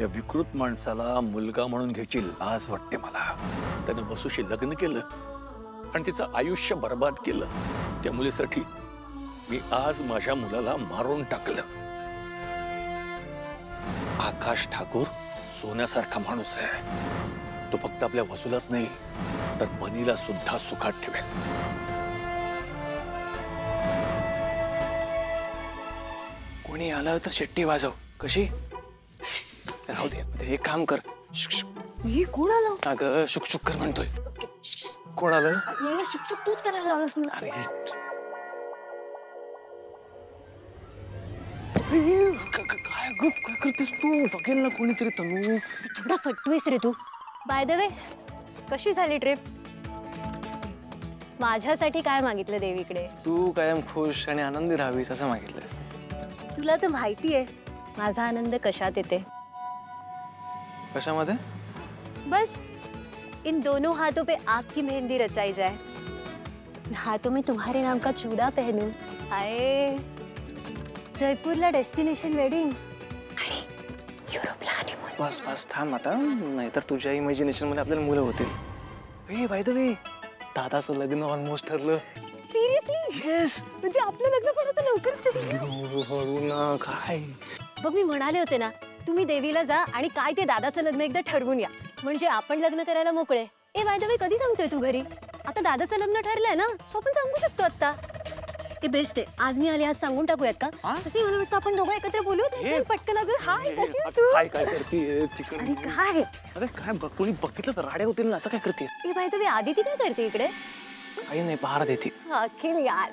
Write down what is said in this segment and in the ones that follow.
या विकृत माणसाला मुलगा म्हणून घेशील आज वाटते मला. त्याने वसूशी लग्न केलं आणि तिचं आयुष्य बर्बाद केलं. त्या मुलीसाठी मी आज माझ्या मुलाला मारून टाकलं. आकाश ठाकूर सोन्यासारखा माणूस आहे. तो फक्त आपल्या वसूलाच नाही तर बनीला सुद्धा सुखात ठेवेल. कोणी आलं तर शिट्टी वाजव. कशी? राहू दे. एक काम कर. मी कोण आलो? अगं शुक कर म्हणतोय. कोण आलं? शुक तूच करायला लावलंस ना. अरे काय करतेस तू? बघेल ना कोणीतरी. तनू थोडा फटवेस रे तू. बाय द वे, कशी झाली ट्रिप? माझ्यासाठी काय मागितलं देवीकडे? तू कायम खुश आणि आनंदी राहावीस असं मागितलं. तुला तर माहिती आहे माझा आनंद कशात येते. कशामध्ये? बस इन दोनों हाथों पे आपकी मेहंदी रचाई जाए, हाथों में तुम्हारे नाम का चूड़ा पहनूं. आए जयपूरला डेस्टिनेशन वेडिंग आणि युरोपला हनीमून. बस बस थांब आता, नाहीतर तुझ्या इमॅजिनेशन मध्ये आपल्याला मुलं होतील. ए बाय द वे, दादाचं लग्न ऑलमोस्ट ठरलं. सिरियसली? येस. म्हणजे आपलं लग्न पण आता लवकरच ठरलं. हळू ना. काय बघ मी म्हणाले होते ना, तुम्ही देवीला जा आणि काय ते दादाचं लग्न एकदा ठरवून या, म्हणजे आपण लग्न करायला मोकळे. ए बाय द वे, कधी सांगतोय तू घरी? आता दादाचं लग्न ठरलंय ना, सो आपण सांगू शकतो आता. ते बेस्ट आहे. आज मी आले, आज सांगून टाकूयात का? तसे मला वाटतं आपण दोघं एकत्र बोलू. पटकन अजून हाय कशी आहेस तू? काय करतीये तिकडे? अरे काय? अरे काय कोणी बघितलं तर राड्या होतील ना. असं काय करतेस? ए बाय द वे, आदिती काय करते इकडे? काही नाही, पहार देते. अखिल यार,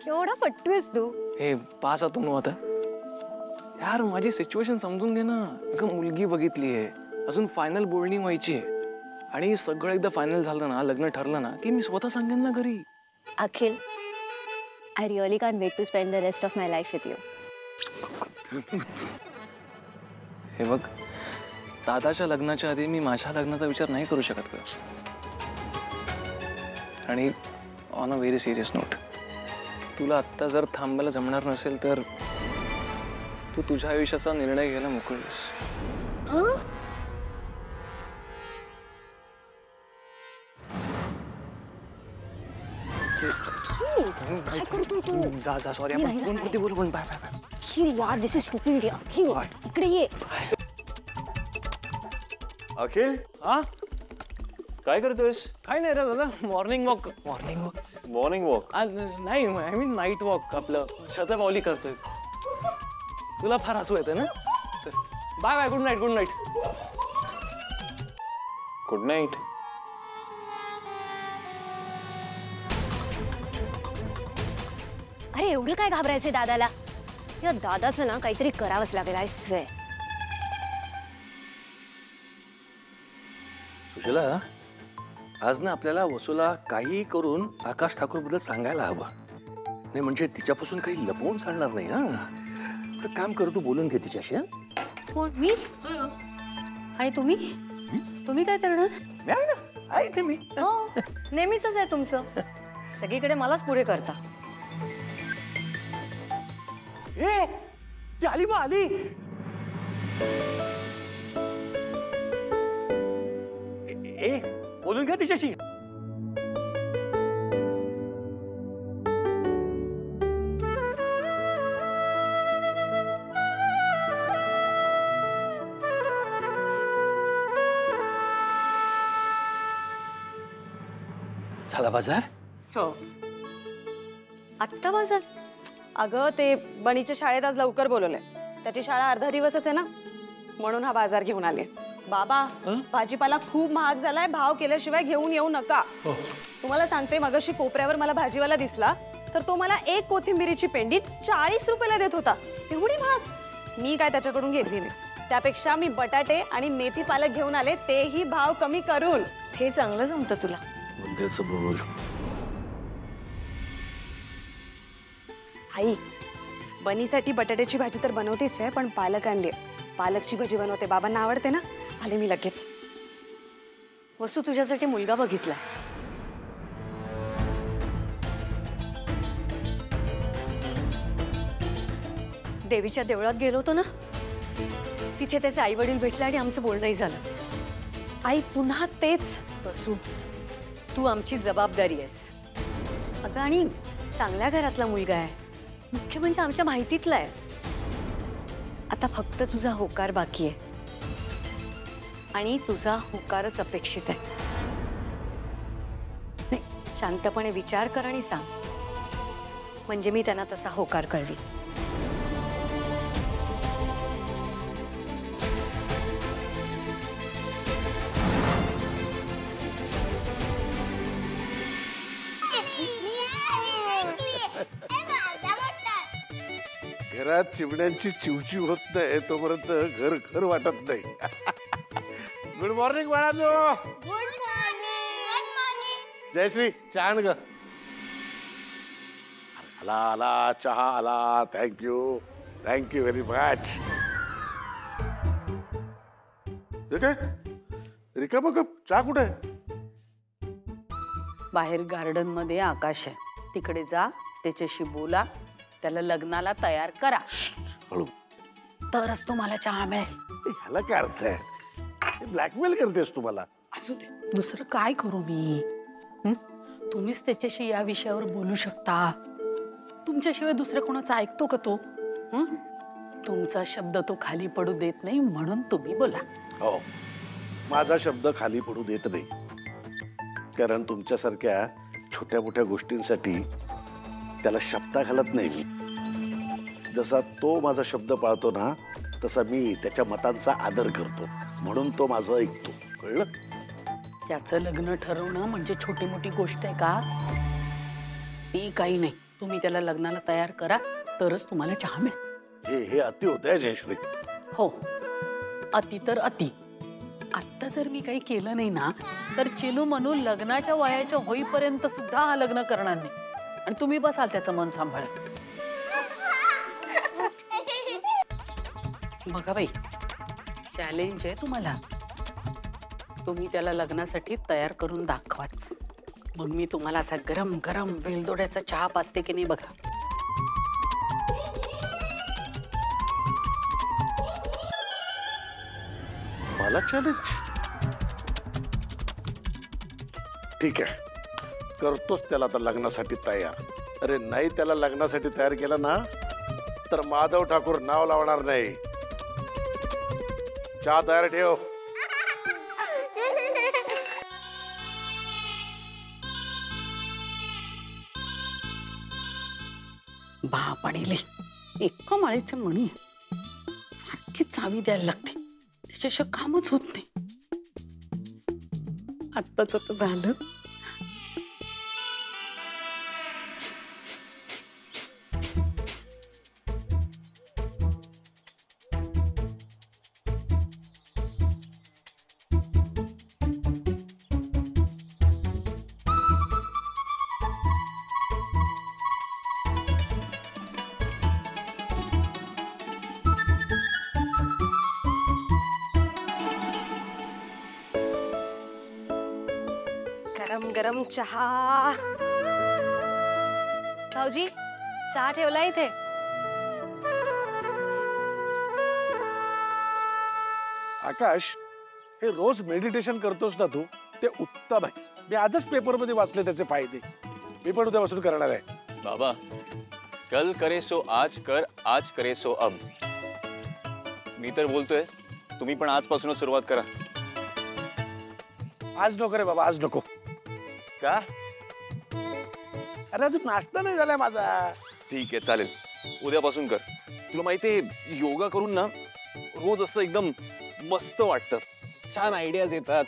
केवढा पट्टूस तू. हे पास होतो ना आता. यार माझी सिच्युएशन समजून घे ना. अगं मुलगी बघितली आहे, अजून फायनल बोलणी व्हायची आहे आणि सगळं एकदा फायनल झालं ना, लग्न ठरलं ना की मी स्वतः सांगेन ना घरी. अखिल, I really can't wait to spend the rest of my life with you. हे बघ, दादाच्या लग्नाच्या आधी मी माझ्या लग्नाचा विचार नाही करू शकत का? आणि on a very serious note, तुला आत्ता जर थांबायला जमणार नसेल तर तू तुझ्या आयुष्याचा निर्णय घ्यायला मोकळीस. जा जा, सॉरी आपण फोन वरती बोलू. पण बाय बाय बाय. अखिल यार, दिस इज स्टुपिड. अखिल इकडे ये. अखिल, हा काय करतोयस? काय नाही रे दादा, morning walk. Morning walk? Morning walk नाही, आय मीन नाईट वॉक. आपलं शतपावली करतोय. तुला फार हसू येतं ना. Bye bye, good night. Good night. Good night. अरे एवढं काय घाबरायचे दादाला? या दादाचं ना काहीतरी करावंच लागेल. I swear. सुशीला, आज ना आपल्याला वसूला काही करून आकाश ठाकूर बद्दल सांगायला हवं. नाही म्हणजे तिच्यापासून काही लपवून चालणार नाही. हा काम कर, तू बोलून घे तिच्याशी. कोण? मी? आणि तुम्ही? तुम्ही काय करणार? आहे मी. हो, नेहमीच आहे तुमचं. सगळीकडे मलाच पुढे करता. ए, ती आली बा, आली. ए, बोलून घ्या तिच्याशी. झाला बाजार? हो. आत्ता बाजार? अगं ते बनीच्या शाळेत आज लवकर बोलवलंय. त्याची शाळा अर्धा दिवसच आहे ना, म्हणून हा बाजार घेऊन आले. बाबा, भाजीपाला खूप महाग झालाय. भाव केल्याशिवाय घेऊन येऊ नका. तुम्हाला सांगते, मगाशी कोपऱ्यावर मला भाजीवाला दिसला तर तो मला एक कोथिंबिरीची पेंडी 40 रुपयाला देत होता. एवढी महाग. मी काय त्याच्याकडून घेतली नाही. त्यापेक्षा मी बटाटे आणि मेथी पालक घेऊन आले, तेही भाव कमी करून. हे चांगलं जमतं तुला. बोल. आई, बनीसाठी बटाट्याची भाजी तर बनवतेच आहे, पण पालक आणली. पालकची भाजी बनवते. बाबांना आवडते ना. आले मी लगेच. वसू, तुझ्यासाठी मुलगा बघितलाय. देवीच्या देवळात गेलो होतो ना, तिथे त्याचे आई वडील भेटले आणि आमचं बोलणंही झालं. आई पुन्हा तेच. बसू, तू आमची जबाबदारी आहेस अगं, आणि चांगल्या घरातला मुलगा आहे, मुख्य म्हणजे आमच्या माहितीतला आहे. आता फक्त तुझा होकार बाकी आहे आणि तुझा होकारच अपेक्षित आहे. नाही, शांतपणे विचार कर आणि सांग, म्हणजे मी त्यांना तसा होकार कळवी. घरात चिमण्यांची चिवचिव होत नाही तोपर्यंत घर घर वाटत नाही. गुड मॉर्निंग बाळांनो. जयश्री चहा आण ग. आला आला चहा आला. Thank you thank you very much. काय रिकामा कप चहा कुठे आहे? बाहेर गार्डन मध्ये आकाश आहे, तिकडे जा, त्याच्याशी बोला, त्याला लग्नाला तयार करा. हळू. तरच तुम्हाला चहा मिळेल. ह्याला काय अर्थ आहे? ब्लॅकमेल करतेस तुम्हाला? असू दे, दुसरं काय करू मी? तुम्हीच त्याच्याशी या विषयावर बोलू शकता. तुमच्याशिवाय दुसरं कोणाचं ऐकतो का तो? तुमचा शब्द तो खाली पडू देत नाही, म्हणून तुम्ही बोला. हो, माझा शब्द खाली पडू देत नाही, कारण तुमच्यासारख्या छोट्या मोठ्या गोष्टींसाठी त्याला शब्द घालत नाही मी. जसा तो माझा शब्द पाळतो ना, तसा मी त्याच्या मतांचा आदर करतो, म्हणून तो माझं ऐकतो. कळलं? त्याचं लग्न ठरवणं म्हणजे छोटी मोठी गोष्ट आहे का? ती काही नाही. तुम्ही त्याला लग्नाला तयार करा, तरच तुम्हाला चहा मिळेल. हे अति होत आहे जयश्री. हो, अति तर अति. आत्ता जर मी काही केलं नाही ना, तर चिनू म्हणू लग्नाच्या वयाच्या होईपर्यंत सुद्धा हा लग्न करणार नाही, आणि तुम्ही बसाल त्याचं मन सांभाळत. बघा बाई, चॅलेंज आहे तुम्हाला. तुम्ही त्याला लग्नासाठी तयार करून दाखवाच, मग मी तुम्हाला असा गरम गरम वेलदोड्याचा चहा पाजते की नाही बघा. मला चॅलेंज? ठीक आहे, करतोच त्याला आता लग्नासाठी तयार. अरे नाही त्याला लग्नासाठी तयार केलं ना, तर माधव ठाकूर नाव लावणार नाही. चहा तयार ठेव. बापाडीले एका माळीचं मणी सारखी चावी द्यायला लागते, त्याच्याशिवाय कामच होत नाही. आत्ताच तर झालं. गरम गरम चहा. भाऊजी, चहा ठेवला इथे. आकाश, हे रोज मेडिटेशन करतोस ना तू, ते उत्तम आहे. मी आजच पेपरमध्ये वाचले त्याचे फायदे. मी पण उद्यापासून करणार आहे. बाबा, कल करे सो आज कर, आज करे सो अब. मी तर बोलतोय, तुम्ही पण आजपासूनच सुरुवात करा. आज नको रे बाबा, आज नको. का? अरे अजून नाश्ता नाही झालाय माझा. ठीक आहे, चालेल, उद्यापासून कर. तुला माहितीये, योगा करून ना रोज असं एकदम मस्त वाटतं, छान आयडियाज येतात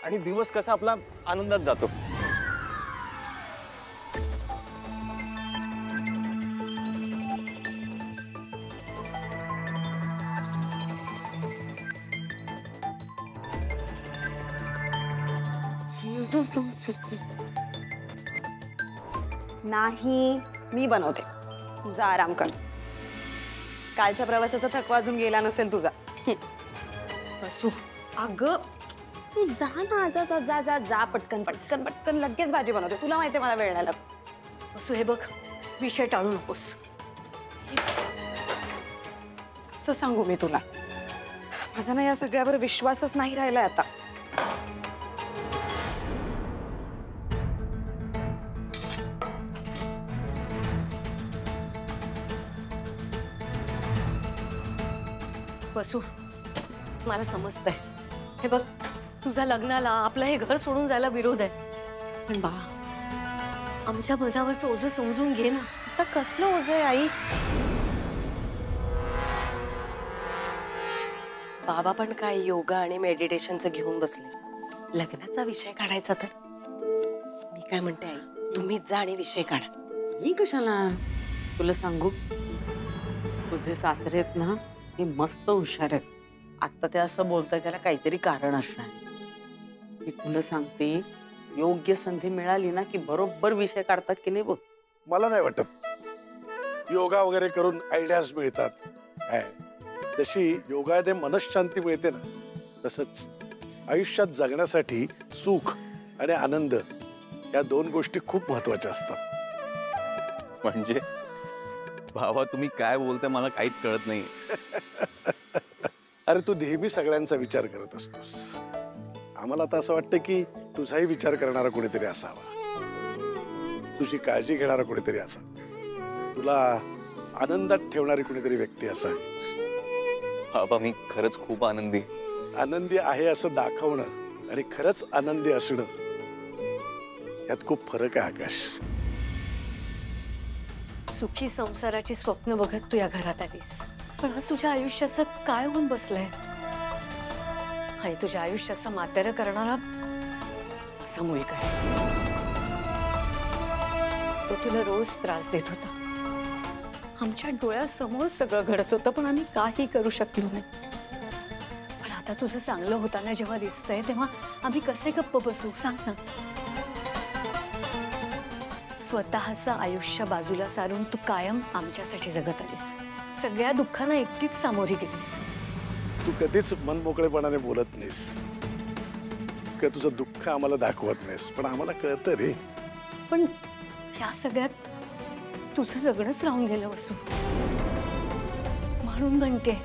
आणि दिवस कसा आपला आनंदात जातो. नाही, मी बनवते. तुझा आराम कर. कालच्या प्रवासाचा थकवा अजून गेला नसेल तुझा. बसू, अगं तू जा ना, जा जा जा जा जा, पटकन पटकन पटकन लगेच भाजी बनवते. तुला माहितीये मला वेळ नाही लागत. बसू, हे बघ, विषय टाळू नकोस. कसं सांगू मी तुला? माझा ना या सगळ्यावर विश्वासच नाही राहिलाय आता. वसू, मला समजतंय. हे बघ, तुझ्या लग्नाला आपलं हे घर सोडून जायला विरोध आहे, पण बाळा, आमच्या मनावरचं ओझं समजून घे ना. आता कसलं ओझं आहे आई? बाबा पण काय योगा आणि मेडिटेशनचं घेऊन बसले. लग्नाचा विषय काढायचा तर मी काय म्हणते आई, तुम्हीच जा आणि विषय काढा. मी कशाला? तुला सांगू, तुझे सासरे आहेत ना, ते मस्त हुशार आहेत. आता ते असं बोलताय त्याला काहीतरी कारण असणार. मी तुला सांगते, योग्य संधी मिळाली ना की बरोबर विषय काढतात की नाही बघ. मला नाही वाटत योगा वगैरे करून आयडियाज मिळतात. काय जशी योगाने मनशांती मिळते ना, तसंच आयुष्यात जगण्यासाठी सुख आणि आनंद या 2 गोष्टी खूप महत्वाच्या असतात. म्हणजे भावा, तुम्ही काय बोलताय मला काहीच कळत नाही. अरे तू नेहमी सगळ्यांचा विचार करत असतोस. आम्हाला आता असं वाटतं की तुझाही विचार करणारा कोणीतरी असावा, तुझी काळजी घेणारा कोणीतरी असावा, तुला आनंदात ठेवणारी कोणीतरी व्यक्ती असावी. बाबा, मी खरंच खूप आनंदी आनंदी आहे असं दाखवणं आणि खरंच आनंदी असणं यात खूप फरक आहे आकाश. सुखी संसाराची स्वप्न बघत तू या घरात आलीस, पण आज तुझ्या आयुष्याचं काय होऊन बसलंय? आणि तुझ्या आयुष्याचं मातेरं करणारा असा मुलगा आहे. तो तुला रोज त्रास देत होता. आमच्या डोळ्यासमोर सगळं घडत होतं, पण आम्ही काही करू शकलो नाही. पण आता तुझं चांगलं होताना जेव्हा दिसतंय, तेव्हा आम्ही कसे गप्प बसू सांग ना. स्वतःचं आयुष्य बाजूला सारून तू कायम आमच्यासाठी जगत आलीस. सगळ्या दुःखांना एकटीच सामोरी गेलीस. तू कधीच मनमोकळेपणाने बोलत नाहीस का, तुझं दुःख आम्हाला दाखवत नाहीस, पण आम्हाला कळतं रे. पण या सगळ्यात तुझं जगणंच राहून गेलं वसू. म्हणून म्हणते,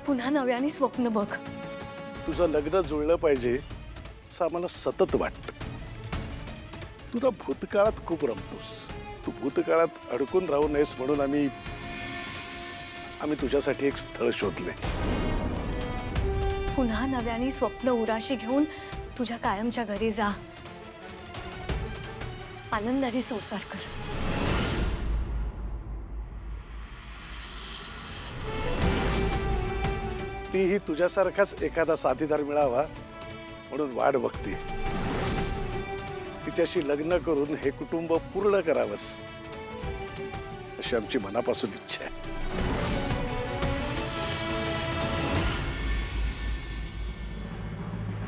पुन्हा नव्याने स्वप्न बघ. तुझं लग्न जुळलं पाहिजे असं आम्हाला सतत वाटतं. तू ना भूतकाळात खूप रमतोस. तू भूतकाळात अडकून राहू नयेस म्हणून आम्ही तुझ्यासाठी एक स्थळ शोधले. पुन्हा नव्याने स्वप्न उराशी घेऊन तुझ्या कायमच्या घरी जा. आनंदाने संसार कर. तीही तुझ्यासारखाच एखादा साथीदार मिळावा म्हणून वाट बघते. तिच्याशी लग्न करून हे कुटुंब पूर्ण करावंस अशी आमची मनापासून इच्छा आहे.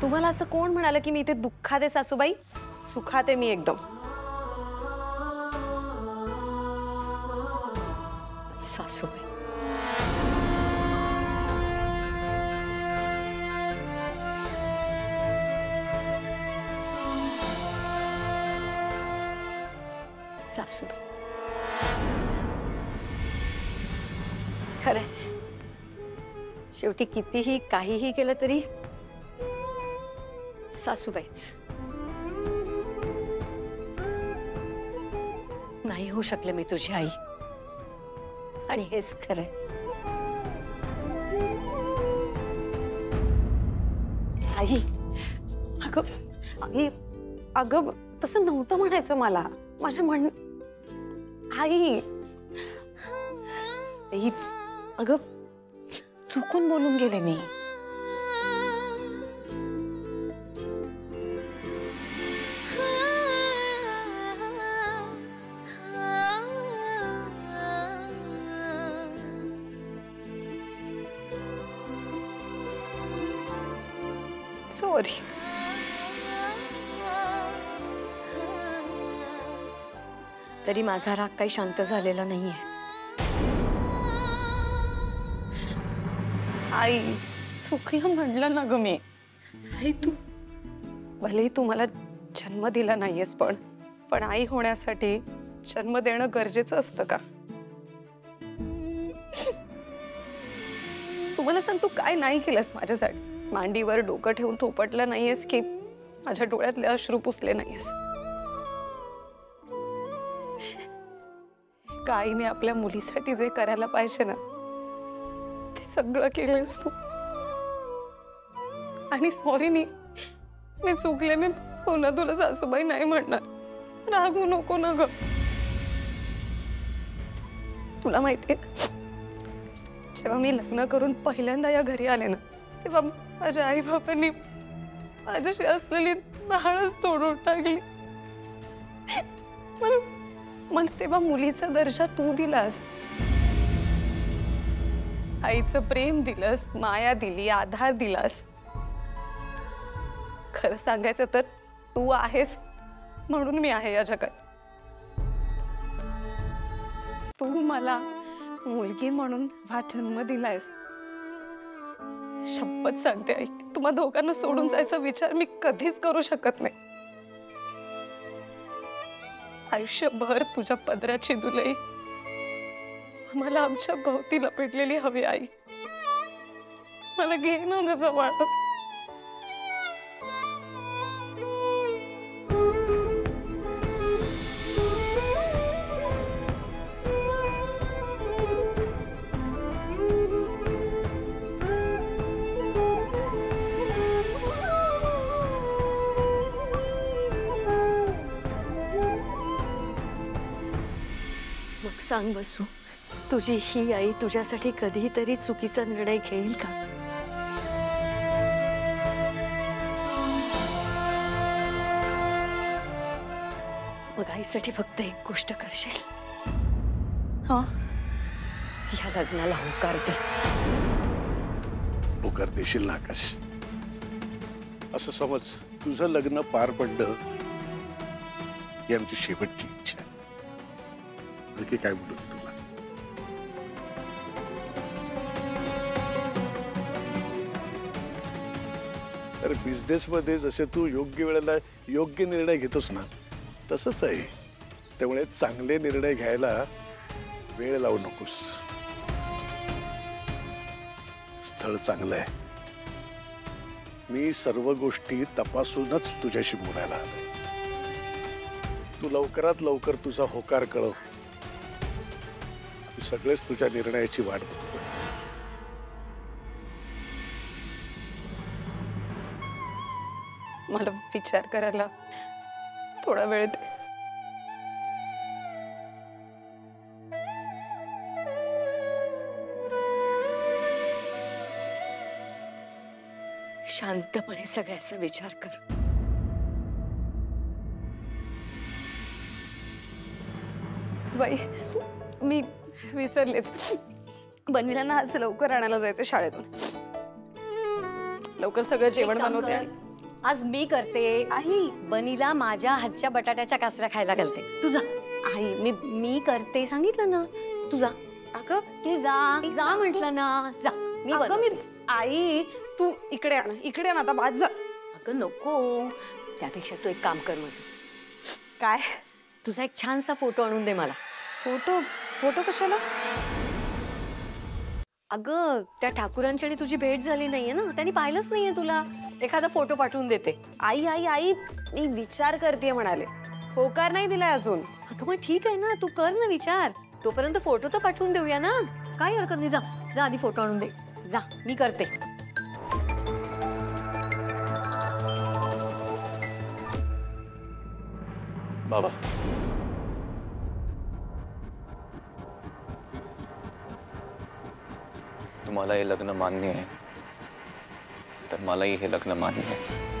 तुम्हाला असं कोण म्हणालं की मी इथे दुःखात आहे सासूबाई? सुखात आहे मी एकदम. सासूबाई, सासूबाई, खरंय, शेवटी कितीही काहीही केलं तरी सासूबाईच. नाही होऊ शकले मी तुझी आई, आणि हेच खरंय. आई, अगं तसं नव्हतं म्हणायचं मला. माझ्या आई, अगं चुकून बोलून गेले मी. सॉरी. तरी माझा राग काही शांत झालेला नाहीये. आई, चुकलं म्हणलं ना ग मी. आई, भलेही तू मला जन्म दिला नाहीयेस, पण आई होण्यासाठी जन्म देणं गरजेचं असतं का? तू मला सांग, तू काय नाही केलंस माझ्यासाठी? मांडीवर डोकं ठेवून थोपटलं नाहीयेस की माझ्या डोळ्यातले अश्रू पुसले नाहीयेस? आईने आपल्या मुलीसाठी जे करायला पाहिजे ना ते सगळं केलंस तू. आणि सॉरी, मी चुकले. मी पुन्हा तुला सासूबाई नाही म्हणणार. रागवू नको ना ग. तुला माहितीये, जेव्हा मी लग्न करून पहिल्यांदा या घरी आले ना, तेव्हा माझ्या आई बाबांनी माझ्याशी असलेली नाळच तोडून टाकली. मला तेव्हा मुलीचा दर्जा तू दिलास, आईचं प्रेम दिलंस, माया दिली, आधार दिलास. खरं सांगायचं तर तू आहेस म्हणून मी आहे या जगात. तू मला मुलगी म्हणून हा जन्म दिलायस. शपथ सांगते आई, तुम्हा दोघांना सोडून जायचा विचार मी कधीच करू शकत नाही. आयुष्यभर तुझ्या पदराची दुलई मला आमच्या भोवती लपेटलेली हवी आई. मला घे ना जवळ. मग सांग बसू, तुझी ही आई तुझ्यासाठी कधीतरी चुकीचा निर्णय घेईल का? मग आईसाठी फक्त एक गोष्ट करशील? हा, ह्या लग्नाला होकार दे. होकार देशील ना आकाश? असं समज तुझं लग्न पार पडलं ही आमची शेवटची इच्छा आहे. आणखी काय बोलू मी तुला? अरे बिझनेस मध्ये जसे तू योग्य वेळेला योग्य निर्णय घेतोस ना, तसंच आहे. त्यामुळे चांगले निर्णय घ्यायला वेळ लावू नकोस. स्थळ चांगलं आहे. मी सर्व गोष्टी तपासूनच तुझ्याशी बोलायला आलोय. तू लवकरात लवकर तुझा होकार कळव. सगळेच तुझ्या निर्णयाची वाट बघतोय. मला विचार करायला थोडा वेळ दे. शांतपणे सगळ्याचा विचार कर. बाई, मी विसरलेच. बनीला ना आज लवकर आणायला जायचं शाळेतून. लवकर सगळं जेवण एक काम बनवते. कर, आज मी करते. आई, बनीला माझ्या हातच्या बटाट्याच्या काचऱ्या खायला घालते. तुझा आई, मी करते सांगितलं ना. तुझा अगं तू जा म्हटलं ना. जा. मी अगं मी बनवते. आई, तू इकडे आण आता. बाद जा. अगं नको, त्यापेक्षा तू एक काम कर माझं. काय? तुझा एक छानसा फोटो आणून दे मला. फोटो कशाला? अगं त्या ठाकूरांची आणि तुझी भेट झाली नाहीये ना, त्यांनी पाहिलंच नाहीये तुला. एखादा फोटो पाठवून देते. आई आई आई, मी विचार करते म्हणाले. होकार नाही दिलाय अजून. अगं मग ठीक आहे ना, तू कर ना विचार. तोपर्यंत फोटो तर पाठवून देऊया ना. काही हरकत नाही. जा आधी फोटो आणून दे. जा, मी करते. बाबा, तुम्हाला हे लग्न मान्य आहे तर मलाही हे लग्न मान्य आहे.